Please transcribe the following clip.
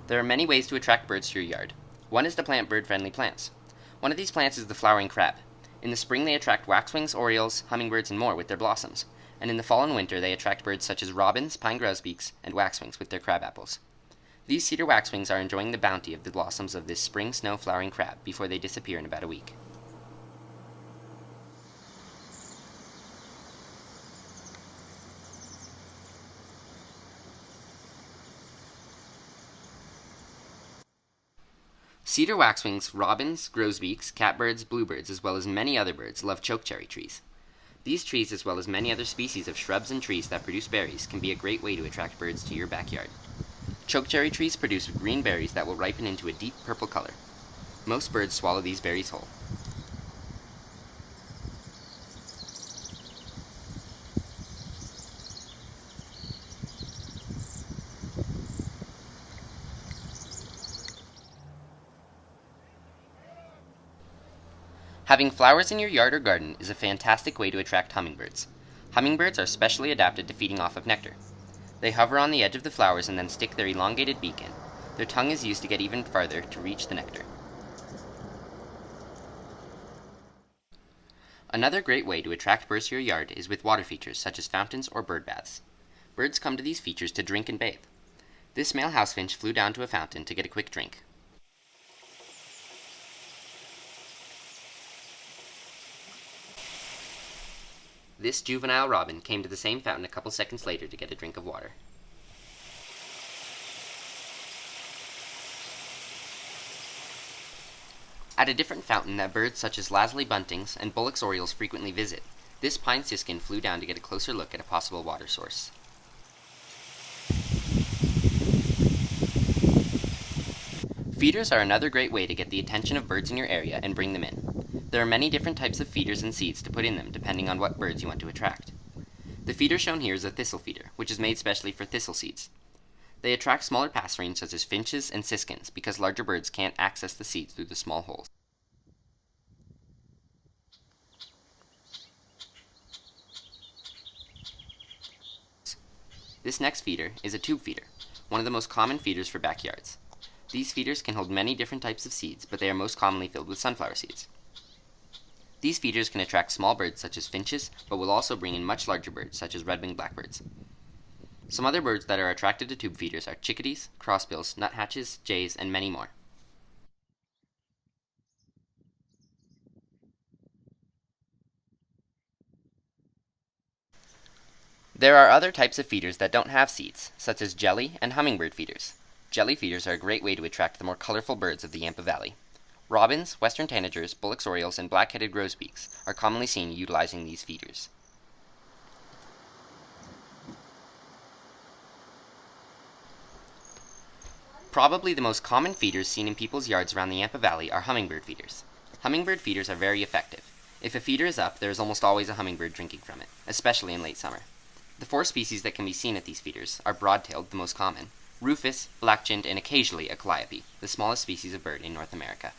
There are many ways to attract birds to your yard. One is to plant bird-friendly plants. One of these plants is the flowering crab. In the spring they attract waxwings, orioles, hummingbirds, and more with their blossoms, and in the fall and winter they attract birds such as robins, pine grosbeaks, and waxwings with their crabapples. These cedar waxwings are enjoying the bounty of the blossoms of this spring snow flowering crab before they disappear in about a week. Cedar waxwings, robins, grosbeaks, catbirds, bluebirds, as well as many other birds love chokecherry trees. These trees, as well as many other species of shrubs and trees that produce berries, can be a great way to attract birds to your backyard. Chokecherry trees produce green berries that will ripen into a deep purple color. Most birds swallow these berries whole. Having flowers in your yard or garden is a fantastic way to attract hummingbirds. Hummingbirds are specially adapted to feeding off of nectar. They hover on the edge of the flowers and then stick their elongated beak in. Their tongue is used to get even farther to reach the nectar. Another great way to attract birds to your yard is with water features such as fountains or bird baths. Birds come to these features to drink and bathe. This male housefinch flew down to a fountain to get a quick drink. This juvenile robin came to the same fountain a couple seconds later to get a drink of water. At a different fountain that birds such as lazuli buntings and Bullock's orioles frequently visit, this pine siskin flew down to get a closer look at a possible water source. Feeders are another great way to get the attention of birds in your area and bring them in. There are many different types of feeders and seeds to put in them depending on what birds you want to attract. The feeder shown here is a thistle feeder, which is made specially for thistle seeds. They attract smaller passerines such as finches and siskins because larger birds can't access the seeds through the small holes. This next feeder is a tube feeder, one of the most common feeders for backyards. These feeders can hold many different types of seeds, but they are most commonly filled with sunflower seeds. These feeders can attract small birds such as finches, but will also bring in much larger birds such as red-winged blackbirds. Some other birds that are attracted to tube feeders are chickadees, crossbills, nuthatches, jays, and many more. There are other types of feeders that don't have seeds, such as jelly and hummingbird feeders. Jelly feeders are a great way to attract the more colorful birds of the Yampa Valley. Robins, western tanagers, Bullock's orioles, and black-headed grosbeaks are commonly seen utilizing these feeders. Probably the most common feeders seen in people's yards around the Yampa Valley are hummingbird feeders. Hummingbird feeders are very effective. If a feeder is up, there is almost always a hummingbird drinking from it, especially in late summer. The 4 species that can be seen at these feeders are broad-tailed, the most common, rufous, black-chinned, and occasionally a calliope, the smallest species of bird in North America.